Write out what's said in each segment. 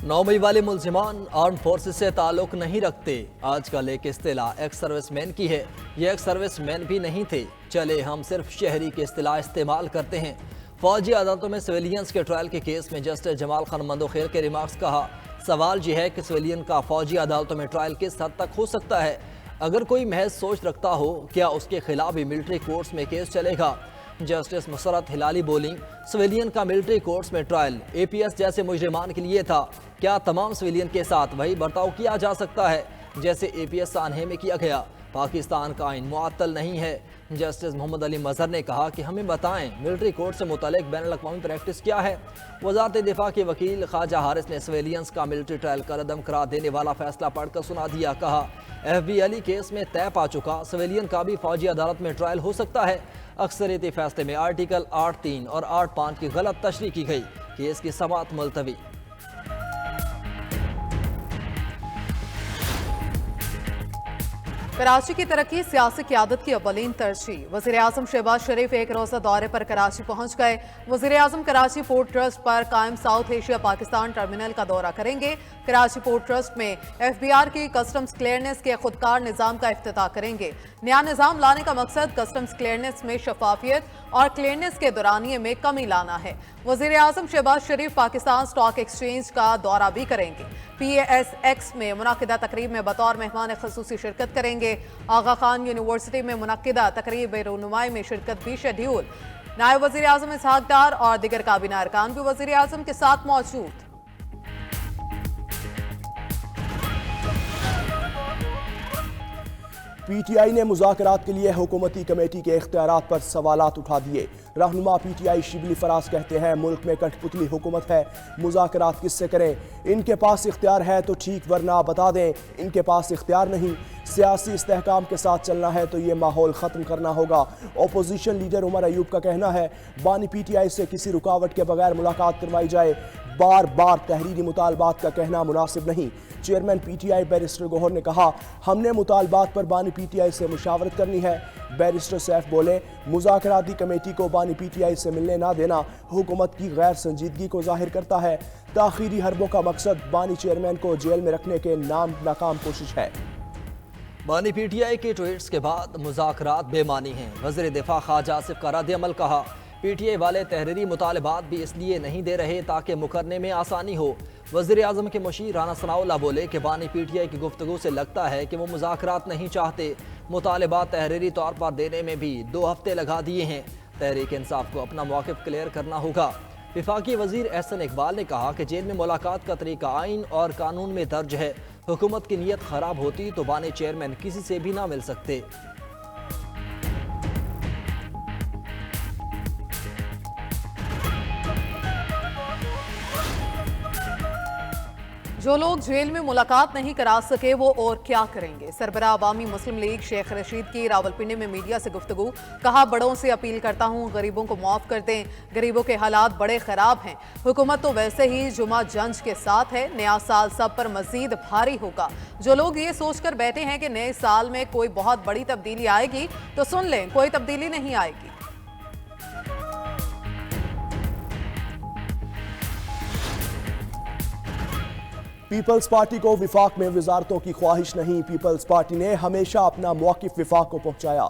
9 मई वाले मुल्जिमान arm forces से ताल्लुक नहीं रखते। आजकल एक इस्तिलाह एक्स सर्विसमैन की है। ये एक्स सर्विसमैन भी नहीं थे। चले हम सिर्फ शहरी की इस्तिलाह इस्तेमाल करते हैं। फौजी अदालतों में सिविलियंस के ट्रायल के केस में जस्टिस जमाल खान मंदोखेर के रिमार्क्स कहा, सवाल यह है कि सिविलियन का फौजी अदालतों में ट्रायल किस हद तक हो सकता है। अगर कोई महज सोच रखता हो, क्या उसके खिलाफ भी मिलिट्री कोर्ट्स में केस चलेगा। जस्टिस मुसरत हिलाली बोली, सिविलियन का मिलिट्री कोर्ट्स में ट्रायल एपीएस जैसे मुजरिमान के लिए था। क्या तमाम सिविलियन के साथ वही बर्ताव किया जा सकता है जैसे एपीएस सानहे में किया गया। पाकिस्तान का आइन मुअत्तल नहीं है। जस्टिस मोहम्मद अली मजहर ने कहा कि हमें बताएं मिलिट्री कोर्ट से मुतालिक बैनुल अक़वामी प्रैक्टिस क्या है। वज़ारत दिफा के वकील ख्वाजा हारिस ने सिविलियंस का मिलिट्री ट्रायल का रदम करार देने वाला फैसला पढ़कर सुना दिया। कहा, एफबी अली केस में तय पा चुका, सिविलियन का भी फौजी अदालत में ट्रायल हो सकता है। अक्सरियती फैसले में आर्टिकल 8(3) और 8(5) की गलत तशरीह की गई। केस की समाअत मुलतवी। कराची की तरक्की सियासी क़यादत की अव्वलीन तरजीह। वज़ीर-ए-आज़म शहबाज शरीफ एक रोज़ा दौरे पर कराची पहुंच गए। वज़ीर-ए-आज़म कराची पोर्ट ट्रस्ट पर कायम साउथ एशिया पाकिस्तान टर्मिनल का दौरा करेंगे। कराची पोर्ट ट्रस्ट में एफबीआर की कस्टम्स क्लियरेंस के खुदकार निज़ाम का इफ्तिताह करेंगे। नया निज़ाम लाने का मकसद कस्टम्स क्लियरेंस में शफाफियत और क्लियरेंस के दौरानिए में कमी लाना है। वज़ीर-ए-आज़म शहबाज शरीफ पाकिस्तान स्टॉक एक्सचेंज का दौरा भी करेंगे। PASX में मुनक़िदा तकरीब में बतौर मेहमान ख़ुसूसी शिरकत करेंगे। आगा खान यूनिवर्सिटी में मुनक़िदा तकरीब रहनुमाई में शिरकत भी शेड्यूल। नायब वज़ीर-ए-आज़म इसहाक़ डार और दीगर काबीना अरकान भी वज़ीर-ए-आज़म के साथ मौजूद। PTI ने मुज़ाकरात के लिए हुकूमती कमेटी के इख्तियारात पर सवालात उठा दिए। रहनुमा PTI शिबली फराज कहते हैं, मुल्क में कठपुतली हुकूमत है, मुज़ाकरात किससे करें। इनके पास इख्तियार है तो ठीक, वरना बता दें इनके पास इख्तियार नहीं। सियासी इस्तेहकाम के साथ चलना है तो ये माहौल ख़त्म करना होगा। अपोजिशन लीडर उमर अयूब का कहना है, बानी PTI से किसी रुकावट के बगैर मुलाकात करवाई जाए। बार बार तहरीरी मुतालबात का कहना मुनासिब नहीं। चेयरमैन PTI बैरिस्टर गौहर ने कहा, हमने मुतालबात पर बानी PTI से मुशावरत करनी है। बैरिस्टर सैफ बोले, मुज़ाकराती कमेटी को बानी PTI से मिलने ना देना हुकूमत की गैर संजीदगी को जाहिर करता है। ताखीरी हरबों का मकसद बानी चेयरमैन को जेल में रखने के नाकाम कोशिश है। बानी PTI के ट्वीट्स के बाद मुज़ाकरात बेमानी हैं। वज़ीर दिफा ख्वाजा आसिफ का रद्द-ए-अमल। कहा, PTI वाले तहरीरी मुतालबात भी इसलिए नहीं दे रहे ताकि मुकरने में आसानी हो। वज़ीर-ए-आज़म के मुशीर राना सनाउल्लाह बोले कि बानी PTI की गुफ्तगू से लगता है कि वो मुज़ाकरात नहीं चाहते। मुतालबात तहरीरी तौर पर देने में भी 2 हफ्ते लगा दिए हैं। तहरीक इंसाफ को अपना मौक़िफ़ क्लियर करना होगा। वफाकी वज़ीर एहसन इकबाल ने कहा कि जेल में मुलाकात का तरीका आइन और कानून में दर्ज है। हुकूमत की नीयत ख़राब होती तो बानी चेयरमैन किसी से भी ना मिल सकते। जो लोग जेल में मुलाकात नहीं करा सके वो और क्या करेंगे। सरबराह अवामी मुस्लिम लीग शेख रशीद की रावलपिंडी में मीडिया से गुफ्तगू। कहा, बड़ों से अपील करता हूँ गरीबों को माफ़ कर दें। गरीबों के हालात बड़े ख़राब हैं। हुकूमत तो वैसे ही जुमा जंज के साथ है। नया साल सब पर मजीद भारी होगा। जो लोग ये सोच कर बैठे हैं कि नए साल में कोई बहुत बड़ी तब्दीली आएगी तो सुन लें, कोई तब्दीली नहीं आएगी। पीपल्स पार्टी को विफाक में वजारतों की ख्वाहिश नहीं। पीपल्स पार्टी ने हमेशा अपना मौक़िफ़ विफाक को पहुँचाया।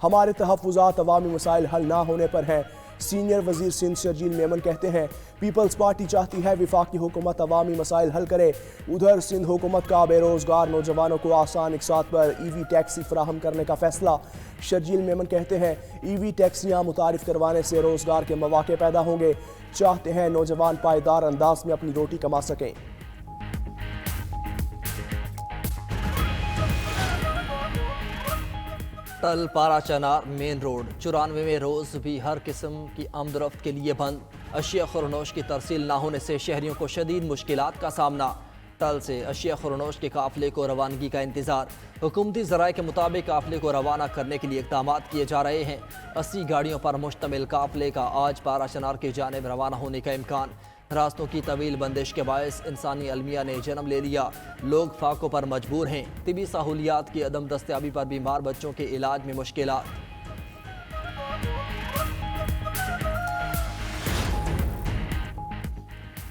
हमारे तहफ़्फ़ुज़ात अवामी मसाइल हल ना होने पर हैं। सीनियर वज़ीर सिंध शर्जील मेमन कहते हैं, पीपल्स पार्टी चाहती है वफाकी हुकूमत अवामी मसाइल हल करे। उधर सिंध हुकूमत का बेरोज़गार नौजवानों को आसान इक़सात पर EV टैक्सी फराहम करने का फ़ैसला। शर्जील मेमन कहते हैं, EV टैक्सियाँ मुतारिफ़ करवाने से रोज़गार के मौक़े पैदा होंगे। चाहते हैं नौजवान पायदार अंदाज में अपनी रोटी कमा सकें। टल पारा चनार मेन रोड 94वें रोज़ भी हर किस्म की आमदरफ्त के लिए बंद। अशिया खुरनोश की तरसील ना होने से शहरियों को शदीद मुश्किलात का सामना। टल से अशिया खुरनोश के काफ़िले को रवानगी का इंतज़ार। हुकूमती ज़राए के मुताबिक काफ़िले को रवाना करने के लिए इक़दाम किए जा रहे हैं। 80 गाड़ियों पर मुश्तमिल काफ़िले का आज पारा चनार की जानिब रवाना होने का इम्कान। रास्तों की तवील बंदिश के बायस इंसानी अलमिया ने जन्म ले लिया। लोग फाकों पर मजबूर हैं। तिबी सहूलियात की अदम दस्तयाबी पर बीमार बच्चों के इलाज में मुश्किलात।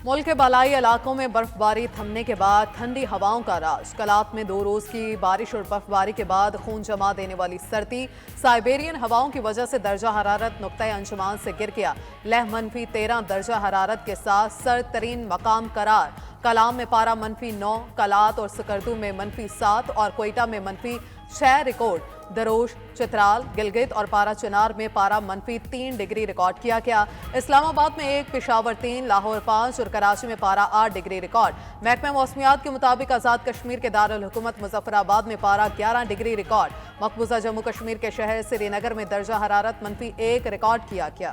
मुल्क के बालाई इलाकों में बर्फबारी थमने के बाद ठंडी हवाओं का राज। कलात में 2 रोज की बारिश और बर्फबारी के बाद खून जमा देने वाली सर्दी, साइबेरियन हवाओं की वजह से दर्जा हरारत नुक्ता अंजुमान से गिर गया। लह -13 दर्जा हरारत के साथ सर्द तरीन मकाम करार। कलाम में पारा -9, कलात और सकरदू में -7 और कोयटा में -6 रिकॉर्ड। दरोश, चित्राल, गिलगित और पारा चिनार में पारा -3 डिग्री रिकॉर्ड किया गया। इस्लामाबाद में 1, पेशावर 3, लाहौर 5 और कराची में पारा 8 डिग्री रिकॉर्ड। महकमा मौसमियात के मुताबिक आज़ाद कश्मीर के दारुल हुकूमत मुजफ्फराबाद में पारा 11 डिग्री रिकॉर्ड। मकबूजा जम्मू कश्मीर के शहर श्रीनगर में दर्जा हरारत -1 रिकॉर्ड किया गया।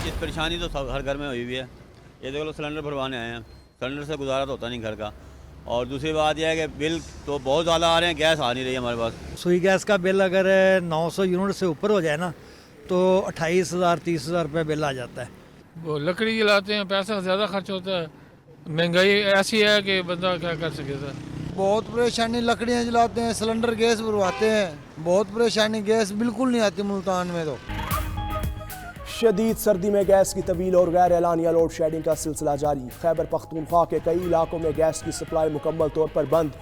इस परेशानी तो सब हर घर में हुई हुई है। ये देख लो, सिलेंडर भरवाने आए हैं, सिलेंडर से गुजारा तो होता नहीं घर का। और दूसरी बात यह है कि बिल तो बहुत ज़्यादा आ रहे हैं, गैस आ नहीं रही हमारे पास। सुई गैस का बिल अगर 900 यूनिट से ऊपर हो जाए ना तो 28,000 30,000 रुपये बिल आ जाता है। वो लकड़ी जलाते हैं, पैसा ज़्यादा खर्च होता है, महंगाई ऐसी है कि बंदा क्या कर सकेगा। बहुत परेशानी, लकड़ियाँ जलाते हैं, सिलेंडर गैस भरवाते हैं, बहुत परेशानी, गैस बिल्कुल नहीं आती मुल्तान में। तो शदीद सर्दी में गैस की तवील और गैर एलानिया लोड शेडिंग का सिलसिला जारी। खैबर पख्तूनख्वा के कई इलाकों में गैस की सप्लाई मुकम्मल तौर पर बंद।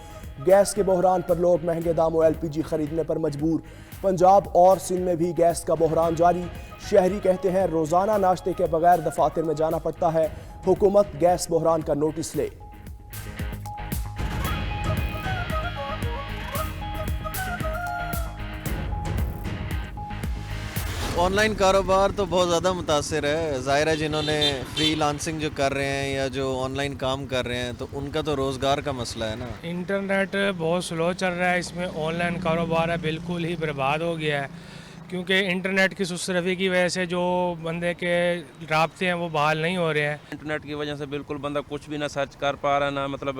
गैस के बहरान पर लोग महंगे दामों LPG खरीदने पर मजबूर। पंजाब और सिंध में भी गैस का बहरान जारी। शहरी कहते हैं रोज़ाना नाश्ते के बगैर दफातर में जाना पड़ता है। हुकूमत गैस बहरान का नोटिस ले। ऑनलाइन कारोबार तो बहुत ज़्यादा मुतासिर है। ज़ाहिर है जिन्होंने फ्रीलांसिंग जो कर रहे हैं या जो ऑनलाइन काम कर रहे हैं तो उनका तो रोज़गार का मसला है ना। इंटरनेट बहुत स्लो चल रहा है, इसमें ऑनलाइन कारोबार है बिल्कुल ही बर्बाद हो गया है, क्योंकि इंटरनेट की सुसरफी की वजह से जो बंदे के राब्ते हैं वो बहाल नहीं हो रहे हैं। इंटरनेट की वजह से बिल्कुल बंदा कुछ भी ना सर्च कर पा रहा है, ना मतलब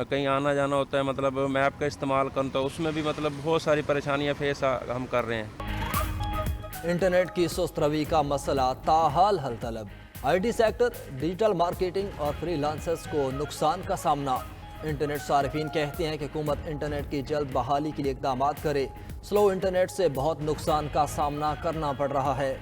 कहीं आना जाना होता है, मतलब मैप का इस्तेमाल करता है, उसमें भी मतलब बहुत सारी परेशानियाँ फेस हम कर रहे हैं। इंटरनेट की सुस्त रवी का मसला ताहाल हल तलब। IT सेक्टर, डिजिटल मार्केटिंग और फ्रीलांसर्स को नुकसान का सामना। इंटरनेट सार्फिन कहते हैं कि हुकूमत इंटरनेट की जल्द बहाली के लिए इक़दाम करे। स्लो इंटरनेट से बहुत नुकसान का सामना करना पड़ रहा है।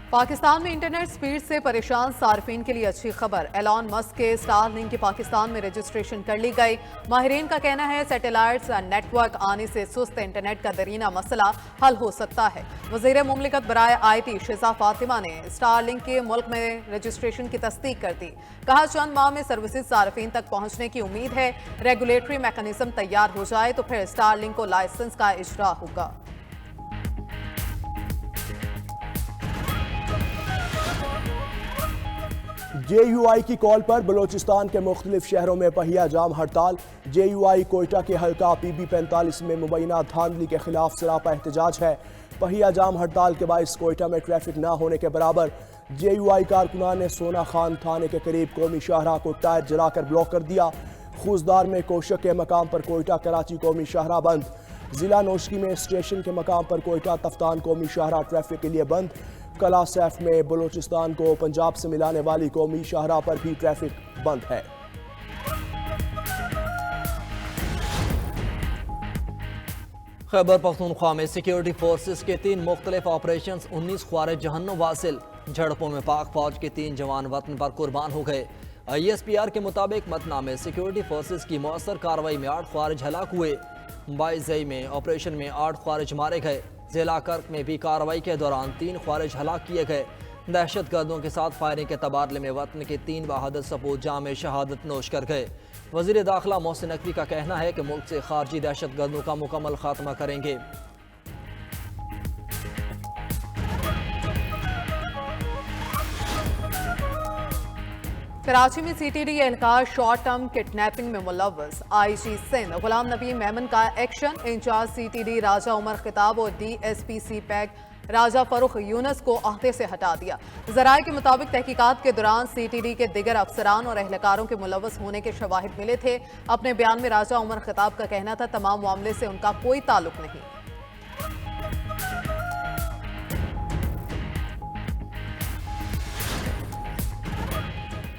पाकिस्तान में इंटरनेट स्पीड से परेशान सार्फिन के लिए अच्छी खबर। एलॉन मस्क के स्टारलिंक की पाकिस्तान में रजिस्ट्रेशन कर ली गई। माहिरीन का कहना है सैटेलाइट नेटवर्क आने से सुस्त इंटरनेट का दरीना मसला हल हो सकता है। वज़ीर मुमलिकत बराए IT शिजा फातिमा ने स्टारलिंक के मुल्क में रजिस्ट्रेशन की तस्दीक कर दी। कहा चंद माह में सर्विसेज सार्फिन तक पहुँचने की उम्मीद है। रेगुलेटरी मैकेनिज्म तैयार हो जाए तो फिर स्टारलिंक को लाइसेंस का इजरा होगा। JUI की कॉल पर बलोचिस्तान के मुख्तलिफ शहरों में पहिया जाम हड़ताल। JUI कोयटा के हल्का PB45 में मुबैना धांधली के खिलाफ सरापा एहतजाज है। पहिया जाम हड़ताल के बाइस कोयटा में ट्रैफिक ना होने के बराबर। JUI कारकुनान ने सोना खान थाने के करीब कौमी शाहराह को टायर जलाकर ब्लॉक कर दिया। खूसदार में कोशक के मकाम पर कोयटा कराची कौमी शाहराह बंद। जिला नौशकी में स्टेशन के मकाम पर कोयटा तफ्तान कौमी शाहराह ट्रैफिक के लिए बंद। कला सैफ में बलूचिस्तान को पंजाब से मिलाने वाली कौमी शाहराह पर भी ट्रैफिक बंद है। खैबर पख्तूनख्वा में सिक्योरिटी फोर्सेस के 3 मुख्तलिफ ऑपरेशन 19 ख्वारिज जहन्नुम वासिल। झड़पों में पाक फौज के 3 जवान वतन पर कुर्बान हो गए। ISPR के मुताबिक मतना में सिक्योरिटी फोर्सेस की मौसर कार्रवाई में 8 ख्वारिज हलाक हुए। 22 में ऑपरेशन में 8 ख्वारिज मारे गए। जिला कर्क में भी कार्रवाई के दौरान 3 ख्वारिज हलाक किए गए। दहशत गर्दों के साथ फायरिंग के तबादले में वतन के 3 बहादुर सपूत जाम शहादत नोश कर गए। वज़ीर दाखिला मोहसिन नकवी का कहना है कि मुल्क से खारजी दहशत गर्दों का मुकम्मल खात्मा करेंगे। कराची में CTD एहलकार शॉर्ट टर्म किडनैपिंग में मुलव्वस। IG सिंध गुलाम नबी मेमन का एक्शन इंचार्ज CTD राजा उमर खिताब और DSP CPEC राजा फरुख यूनस को अहदे से हटा दिया। ज़राए के मुताबिक तहकीकात के दौरान CTD के दिगर अफसरान और एहलकारों के मुलव्वस होने के शवाहिद मिले थे। अपने बयान में राजा उमर खिताब का कहना था तमाम मामले से उनका कोई ताल्लुक नहीं।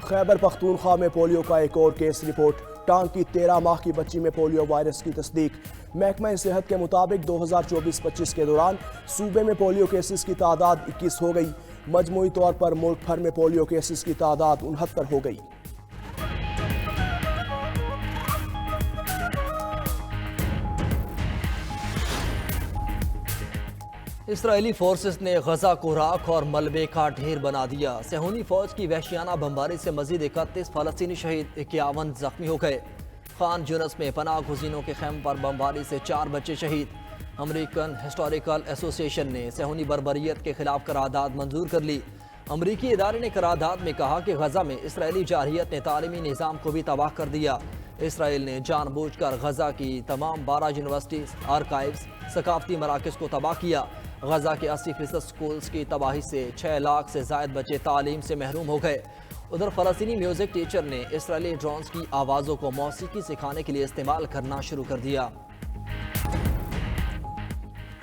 खैबर पख्तूनख्वा में पोलियो का एक और केस रिपोर्ट। टांग की 13 माह की बच्ची में पोलियो वायरस की तस्दीक। महकमा सेहत के मुताबिक 2024-25 के दौरान सूबे में पोलियो केसेस की तादाद 21 हो गई। मजमूई तौर पर मुल्क भर में पोलियो केसेस की तादाद 69 हो गई। इसराइली फोर्सेस ने गजा को राख और मलबे का ढेर बना दिया। सेहूनी फौज की वहशियाना बमबारी से मजीद 31 फलस्तीनी शहीद, 51 जख्मी हो गए। खान यूनस में पनाह गुज़ीनों के खैम पर बमबारी से 4 बच्चे शहीद। अमरीकन हिस्टोरिकल एसोसिएशन ने सेहूनी बर्बरियत के खिलाफ करारदाद मंजूर कर ली। अमरीकी इदारे ने करारदाद में कहा कि गजा में इसराइली जारहियत ने तालीमी निज़ाम को भी तबाह कर दिया। इसराइल ने जानबूझकर गजा की तमाम 12 यूनिवर्सिटीज़, आर्काइव्स, सकाफती मराकज़ को तबाह किया। गजा के 80% स्कूल्स की तबाही से 6 लाख से ज़ायद बच्चे तालीम से महरूम हो गए। उधर फ़लस्तीनी म्यूज़िक टीचर ने इसराइली ड्रोन्स की आवाज़ों को मौसीकी सिखाने के लिए इस्तेमाल करना शुरू कर दिया।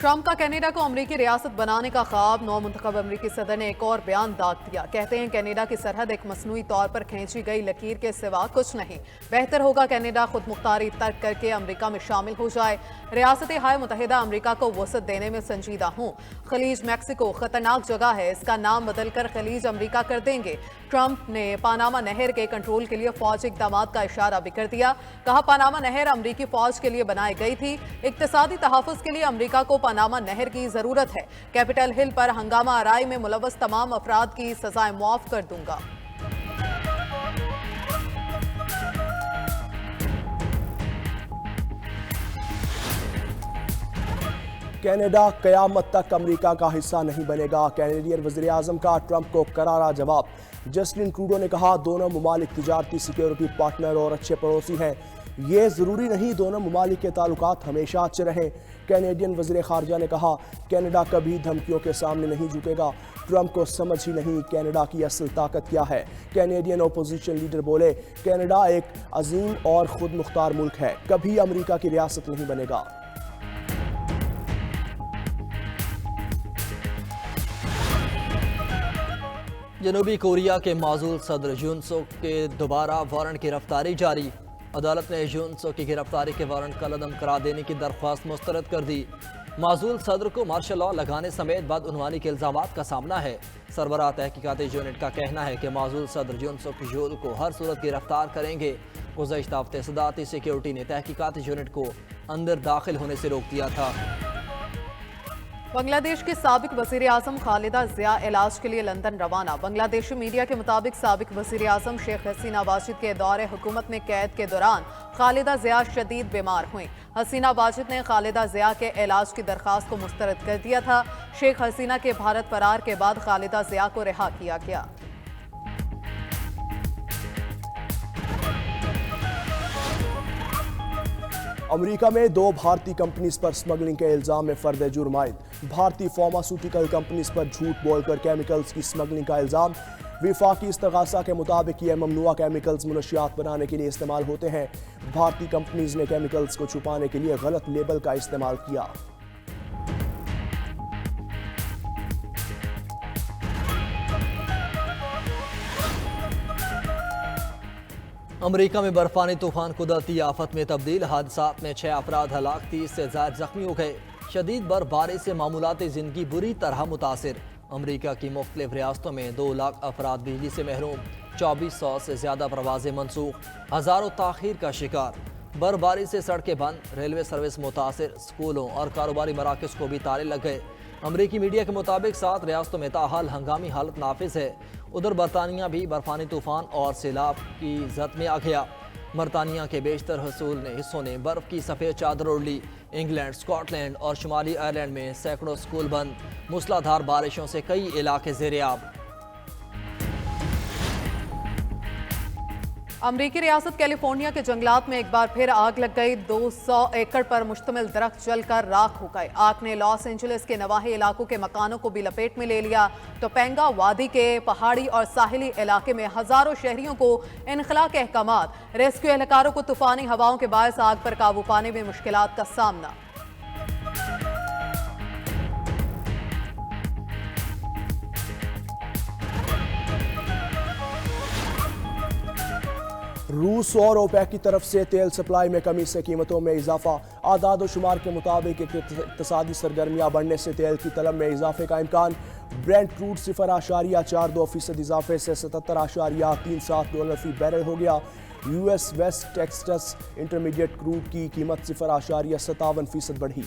ट्रंप का कनाडा को अमेरिकी रियासत बनाने का ख्वाब, नौ मुंतखब अमेरिकी सदर ने एक और बयान दाग दिया। कहते हैं कनाडा की सरहद एक मसनूई तौर पर खींची गई लकीर के सिवा कुछ नहीं। बेहतर होगा कनाडा खुद मुख्तारी तर्क करके अमेरिका में शामिल हो जाए। रियासत हाय मुतहिदा अमेरिका को वसअत देने में संजीदा हूँ। खलीज मैक्सिको खतरनाक जगह है, इसका नाम बदलकर खलीज अमेरिका कर देंगे। ट्रंप ने पानामा नहर के कंट्रोल के लिए फौजी इक़दाम का इशारा भी कर दिया। कहा पानामा नहर अमेरिकी फौज के लिए बनाई गई थी। इक़्तिसादी तहफ़्फ़ुज़ के लिए अमेरिका को पानामा नहर की जरूरत है। कैपिटल हिल पर हंगामा आराई में मुलव्वस तमाम अफराद की सजाएं मुआफ कर दूंगा। कनाडा कयामत तक अमेरिका का हिस्सा नहीं बनेगा। कैनेडियन वज़ीर आज़म का ट्रंप को करारा जवाब। जस्टिन ट्रूडो ने कहा दोनों मुमालिक तिजारती सिक्योरिटी पार्टनर और अच्छे पड़ोसी हैं। ये ज़रूरी नहीं दोनों मुमालिक के ताल्लुकात हमेशा अच्छे रहें। कैनेडियन वज़ीर ख़ारजा ने कहा कनाडा कभी धमकियों के सामने नहीं झुकेगा। ट्रंप को समझ ही नहीं कनाडा की असल ताकत क्या है। कैनेडियन अपोजिशन लीडर बोले कनाडा एक अजीम और खुद मुख्तार मुल्क है, कभी अमेरिका की रियासत नहीं बनेगा। जनूबी कोरिया के माजूल सदर यून सुक के दोबारा वारंट की गिरफ्तारी जारी। अदालत ने यून सुक की गिरफ्तारी के वारंट कलअदम करार देने की दरख्वास्त मुस्तरद कर दी। माजूल सदर को मार्शल लॉ लगाने समेत बदउनवानी के इल्जामात का सामना है। सरबराह तहकीकाती यूनिट का कहना है कि माजूल सदर यून सुक यूल को हर सूरत गिरफ्तार करेंगे। गुज़श्ता हफ्ते सदारती सिक्योरिटी ने तहकीकाती यूनिट को अंदर दाखिल होने से रोक दिया था। बांग्लादेश के साबिक वज़ीर आज़म खालिदा ज़िया इलाज के लिए लंदन रवाना। बांग्लादेशी मीडिया के मुताबिक साबिक वज़ीर आज़म शेख हसीना वाजिद के दौरे हुकूमत में कैद के दौरान खालिदा ज़िया शदीद बीमार हुई। हसीना वाजिद ने खालिदा ज़िया के इलाज की दरख्वास्त को मुस्तरद कर दिया था। शेख हसीना के भारत फरार के बाद खालिदा ज़िया को रिहा किया गया। अमेरिका में 2 भारतीय कंपनीज पर स्मगलिंग के इल्जाम में फर्द जुर्म आयद। भारतीय फार्मास्यूटिकल कंपनीज पर झूठ बोलकर केमिकल्स की स्मगलिंग का इल्जाम। विफाकी इस्तगासा के मुताबिक ये ममनुआ केमिकल्स मुनशियात बनाने के लिए इस्तेमाल होते हैं। भारतीय कंपनीज ने केमिकल्स को छुपाने के लिए गलत लेबल का इस्तेमाल किया। अमेरिका में बर्फानी तूफान कुदरती आफत में तब्दील। हादसात में 6 अफराद हलाक, 30 से ज़ायद जख्मी हो गए। शदीद बर्फबारी से मामूलाती ज़िंदगी बुरी तरह मुतासिर। अमेरिका की मुख्तलिफ रियासतों में 2 लाख अफराद बिजली से महरूम, 2400 से ज़्यादा प्रवाजें मनसूख, हज़ारों ताख़ीर का शिकार। बर्फबारी से सड़कें बंद, रेलवे सर्विस मुतासिर, स्कूलों और कारोबारी मराकज़ को भी ताले लग गए। अमरीकी मीडिया के मुताबिक 7 रियासतों में ताहाल हंगामी हालत नाफिज है। उधर बरतानिया भी बर्फानी तूफान और सैलाब की जद में आ गया। बरतानिया के बेशतर हिस्सों ने बर्फ की सफ़ेद चादर ओढ़ ली। इंग्लैंड, स्कॉटलैंड और शुमाली आयरलैंड में सैकड़ों स्कूल बंद। मूसलाधार बारिशों से कई इलाके ज़ेर-ए-आब। अमरीकी रियासत कैलिफोर्निया के जंगलात में एक बार फिर आग लग गई। 200 एकड़ पर मुश्तमिल दरख्त जलकर राख हो गए। आग ने लॉस एंजलिस के नवाही इलाकों के मकानों को भी लपेट में ले लिया। टोपेंगा वादी के पहाड़ी और साहिली इलाके में हजारों शहरियों को इनखला के अहकामात। रेस्क्यू एहलकारों को तूफानी हवाओं के बायस आग पर काबू पाने में मुश्किलात का सामना। रूस और ओपेक की तरफ से तेल सप्लाई में कमी से कीमतों में इजाफा। आदाद व शुमार के मुताबिक इक़्तिसादी सरगर्मियां बढ़ने से तेल की तलब में इजाफे का इम्कान। ब्रेंट क्रूड 0.42% इजाफे से $77.37 फी बैरल हो गया। US West Texas intermediate crude की कीमत 0.57% बढ़ी।